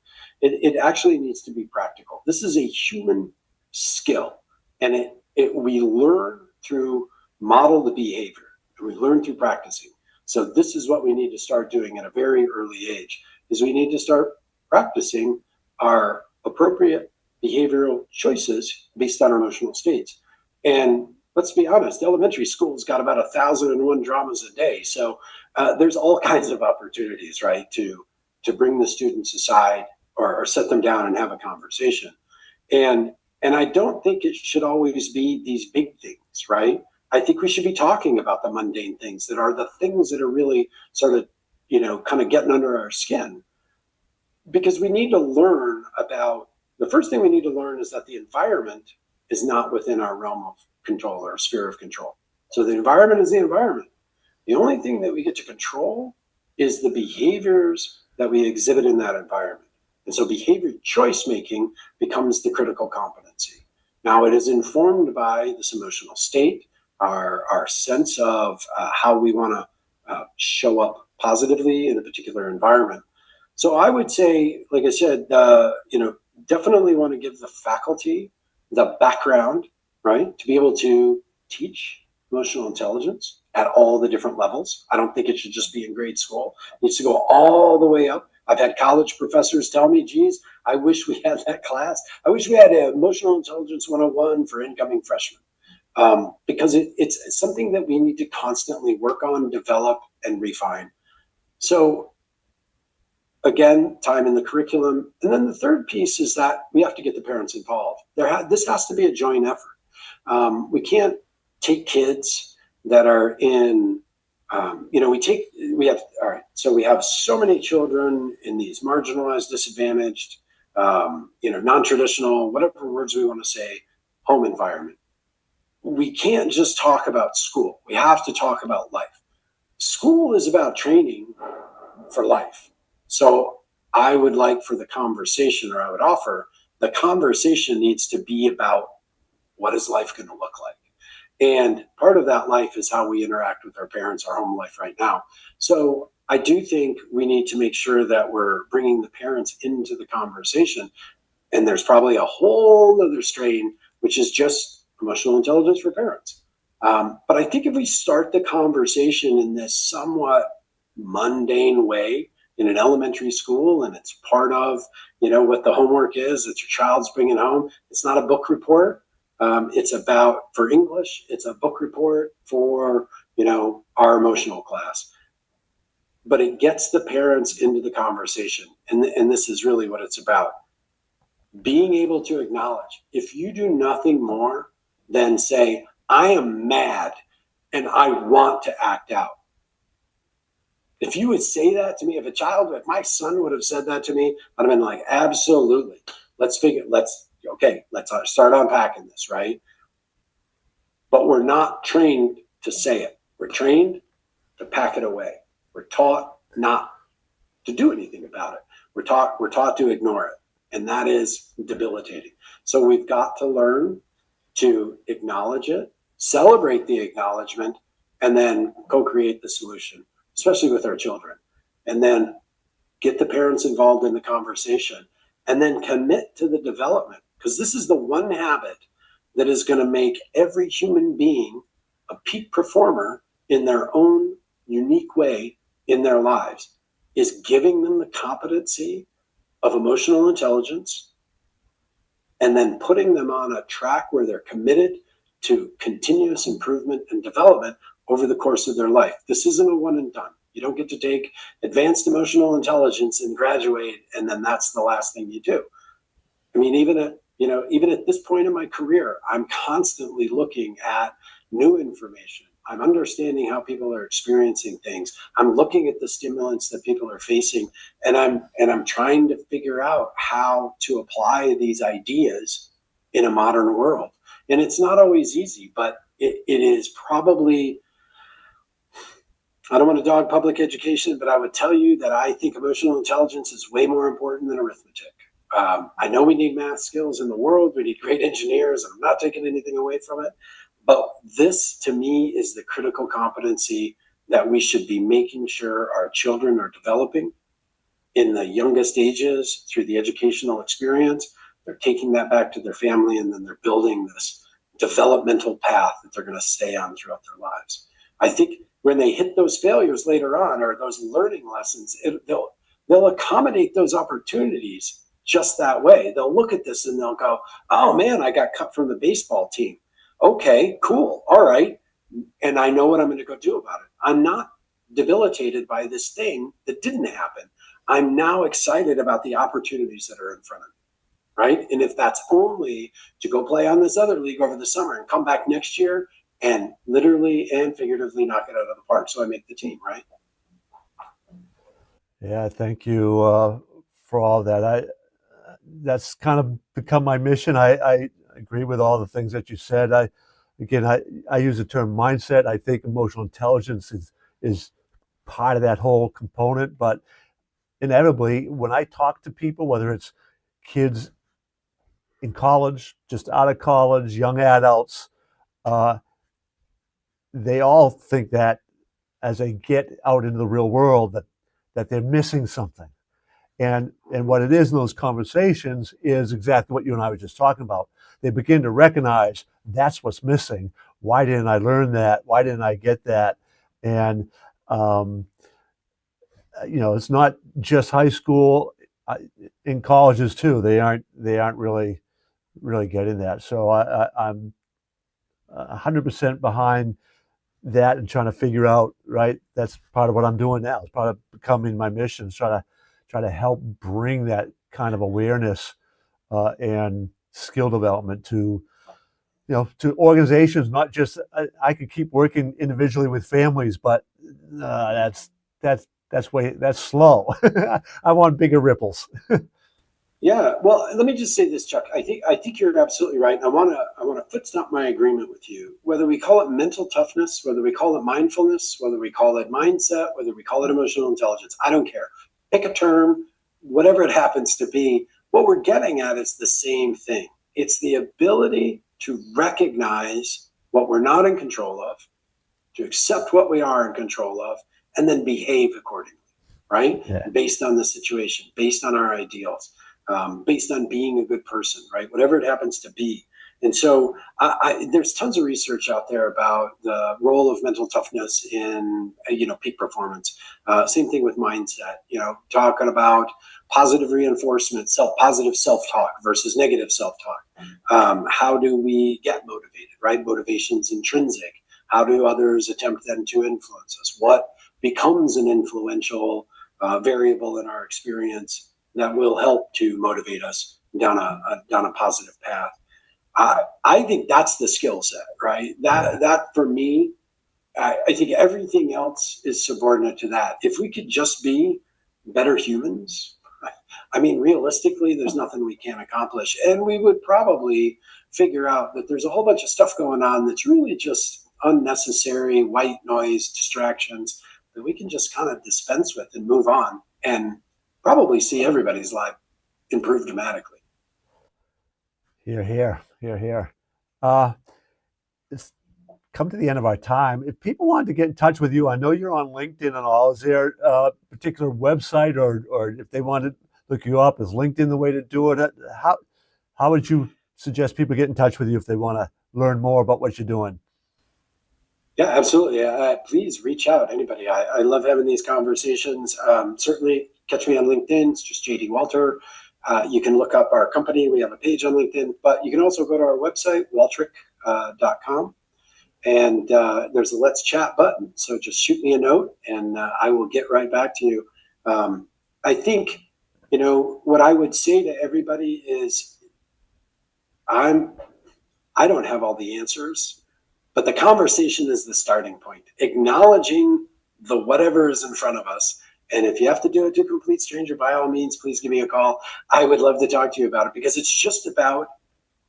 It actually needs to be practical. This is a human skill, and we learn through modeled behavior, and we learn through practicing. So this is what we need to start doing at a very early age, is we need to start practicing our appropriate behavioral choices based on our emotional states. And let's be honest, elementary school's got about 1,001 dramas a day. So there's all kinds of opportunities, right, to bring the students aside or set them down and have a conversation. And I don't think it should always be these big things, right? I think we should be talking about the mundane things that are the things that are really sort of, kind of getting under our skin. Because we need to learn about, the first thing we need to learn is that the environment is not within our realm of control or sphere of control. So the environment is the environment. The only thing that we get to control is the behaviors that we exhibit in that environment. And so behavior choice making becomes the critical competency. Now it is informed by this emotional state, our sense of how we want to show up positively in a particular environment. So I would say, like I said, definitely want to give the faculty the background, right, to be able to teach emotional intelligence at all the different levels. I don't think it should just be in grade school. It needs to go all the way up. I've had college professors tell me, geez, I wish we had that class. I wish we had Emotional Intelligence 101 for incoming freshmen. Because it's something that we need to constantly work on, develop, and refine. So again, time in the curriculum. And then the third piece is that we have to get the parents involved. This has to be a joint effort. We can't take kids that are in, we have so many children in these marginalized, disadvantaged, non-traditional, whatever words we want to say, home environment. We can't just talk about school. We have to talk about life. School is about training for life. So I would like for the conversation, or I would offer, the conversation needs to be about what is life going to look like. And part of that life is how we interact with our parents, our home life right now. So I do think we need to make sure that we're bringing the parents into the conversation. And there's probably a whole other strain, which is just emotional intelligence for parents. But I think if we start the conversation in this somewhat mundane way in an elementary school, and it's part of, what the homework is that your child's bringing home, it's not a book report. It's about, for English, it's a book report for, our emotional class. But it gets the parents into the conversation. And this is really what it's about. Being able to acknowledge, if you do nothing more than say, I am mad and I want to act out. If you would say that to me, if my son would have said that to me, I'd have been like, absolutely. Let's start unpacking this, right? But we're not trained to say it. We're trained to pack it away. We're taught not to do anything about it. We're taught to ignore it. And that is debilitating. So we've got to learn to acknowledge it, celebrate the acknowledgement, and then co-create the solution, especially with our children. And then get the parents involved in the conversation, and then commit to the development. Because this is the one habit that is going to make every human being a peak performer in their own unique way in their lives, is giving them the competency of emotional intelligence, and then putting them on a track where they're committed to continuous improvement and development over the course of their life. This isn't a one and done. You don't get to take advanced emotional intelligence and graduate, and then that's the last thing you do. I mean, even at this point in my career, I'm constantly looking at new information. I'm understanding how people are experiencing things. I'm looking at the stimulants that people are facing, and I'm trying to figure out how to apply these ideas in a modern world. And it's not always easy, but it is probably, I don't want to dog public education, but I would tell you that I think emotional intelligence is way more important than arithmetic. I know we need math skills in the world. We need great engineers, and I'm not taking anything away from it. But this, to me, is the critical competency that we should be making sure our children are developing in the youngest ages through the educational experience. They're taking that back to their family, and then they're building this developmental path that they're going to stay on throughout their lives. I think when they hit those failures later on, or those learning lessons, they'll accommodate those opportunities just that way. They'll look at this and they'll go, oh man, I got cut from the baseball team. Okay, cool. All right. And I know what I'm going to go do about it. I'm not debilitated by this thing that didn't happen. I'm now excited about the opportunities that are in front of me. Right. And if that's only to go play on this other league over the summer and come back next year and literally and figuratively knock it out of the park, so I make the team, right? Yeah, thank you for all that. That's kind of become my mission. I agree with all the things that you said. I use the term mindset. I think emotional intelligence is part of that whole component. But inevitably, when I talk to people, whether it's kids in college, just out of college, young adults, uh, they all think that as they get out into the real world that they're missing something. And what it is in those conversations is exactly what you and I were just talking about. They begin to recognize that's what's missing. Why didn't I learn that? Why didn't I get that? And um, it's not just high school. In colleges too, they aren't really getting that. So I'm 100% behind that and trying to figure out, right, that's part of what I'm doing now. It's part of becoming my mission, try to help bring that kind of awareness and skill development to organizations. Not just I could keep working individually with families, but that's slow. I want bigger ripples. Yeah, well, let me just say this, Chuck. I think you're absolutely right. I want to foot stomp my agreement with you. Whether we call it mental toughness, whether we call it mindfulness, whether we call it mindset, whether we call it emotional intelligence, I don't care. Pick a term, whatever it happens to be. What we're getting at is the same thing. It's the ability to recognize what we're not in control of, to accept what we are in control of, and then behave accordingly, right? Yeah. Based on the situation, based on our ideals, based on being a good person, right? Whatever it happens to be. And so there's tons of research out there about the role of mental toughness in, peak performance. Same thing with mindset, talking about positive reinforcement, positive self-talk versus negative self-talk. How do we get motivated, right? Motivation's intrinsic. How do others attempt then to influence us? What becomes an influential variable in our experience that will help to motivate us down a positive path? I think that's the skill set, right? That for me, I think everything else is subordinate to that. If we could just be better humans, I mean, realistically, there's nothing we can't accomplish. And we would probably figure out that there's a whole bunch of stuff going on that's really just unnecessary white noise distractions that we can just kind of dispense with and move on and probably see everybody's life improve dramatically. Here, here, here, here. Uh, it's come to the end of our time. If people wanted to get in touch with you, I know you're on LinkedIn and all. Is there a particular website, or if they wanted to look you up, is LinkedIn the way to do it? How would you suggest people get in touch with you if they want to learn more about what you're doing? Yeah, absolutely. Please reach out, anybody. I love having these conversations. Certainly catch me on LinkedIn. It's just JD Walter. You can look up our company. We have a page on LinkedIn, but you can also go to our website, walteric.com. And there's a Let's Chat button. So just shoot me a note and I will get right back to you. I think, what I would say to everybody is I don't have all the answers, but the conversation is the starting point, acknowledging the whatever is in front of us. And if you have to do it to a complete stranger, by all means, please give me a call. I would love to talk to you about it because it's just about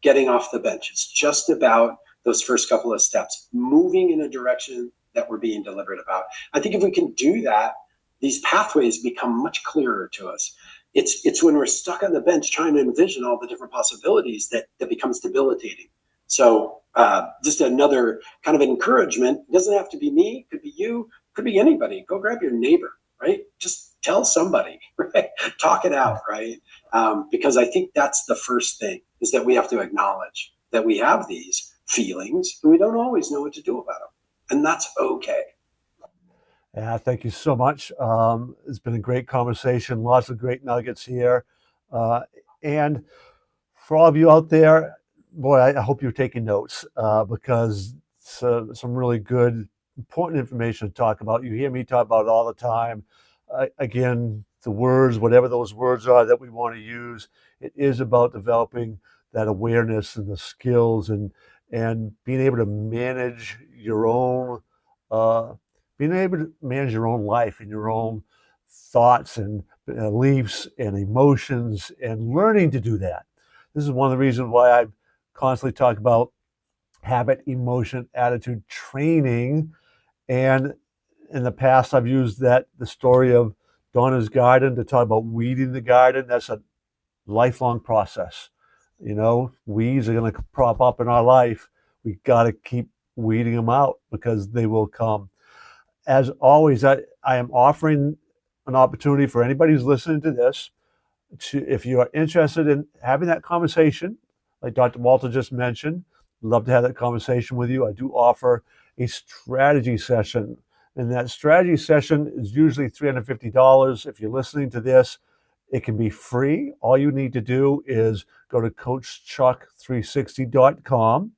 getting off the bench. It's just about those first couple of steps, moving in a direction that we're being deliberate about. I think if we can do that, these pathways become much clearer to us. It's when we're stuck on the bench trying to envision all the different possibilities that becomes debilitating. So just another kind of encouragement. It doesn't have to be me, could be you, could be anybody. Go grab your neighbor, right? Just tell somebody, right? Talk it out, right? Because I think that's the first thing, is that we have to acknowledge that we have these feelings and we don't always know what to do about them. And that's okay. Yeah, thank you so much. It's been a great conversation. Lots of great nuggets here. And for all of you out there, boy, I hope you're taking notes because it's some really good, important information to talk about. You hear me talk about it all the time. Again, the words, whatever those words are that we want to use, it is about developing that awareness and the skills and being able to manage your own uh, being able to manage your own life and your own thoughts and beliefs and emotions and learning to do that. This is one of the reasons why I constantly talk about habit, emotion, attitude training. And in the past, I've used the story of Donna's garden to talk about weeding the garden. That's a lifelong process. You know, weeds are going to prop up in our life. We got to keep weeding them out because they will come. As always, I am offering an opportunity for anybody who's listening to this to, if you are interested in having that conversation, like Dr. Walter just mentioned, love to have that conversation with you. I do offer a strategy session, and that strategy session is usually $350. If you're listening to this, it can be free. All you need to do is go to coachchuck360.com,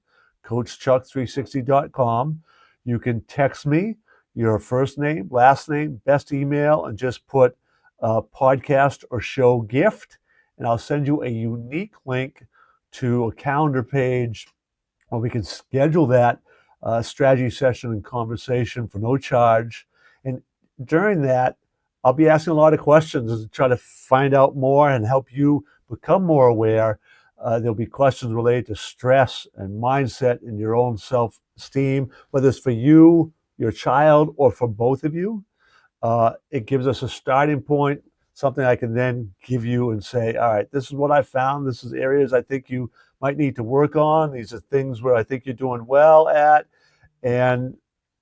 coachchuck360.com. You can text me your first name, last name, best email, and just put podcast or show gift, and I'll send you a unique link to a calendar page where we can schedule that strategy session and conversation for no charge. And during that, I'll be asking a lot of questions to try to find out more and help you become more aware. There'll be questions related to stress and mindset and your own self-esteem, whether it's for you, your child, or for both of you. It gives us a starting point, something I can then give you and say, all right, this is what I found. This is areas I think you might need to work on. These are things where I think you're doing well at. And,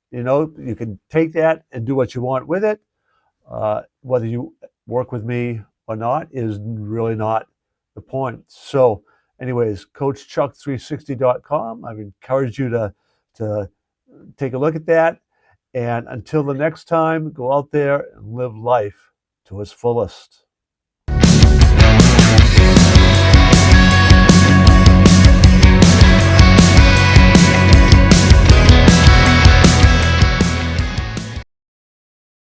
you know, you can take that and do what you want with it. Whether you work with me or not is really not the point. So, anyways, coachchuck360.com. I encourage you to take a look at that. And until the next time, go out there and live life to its fullest.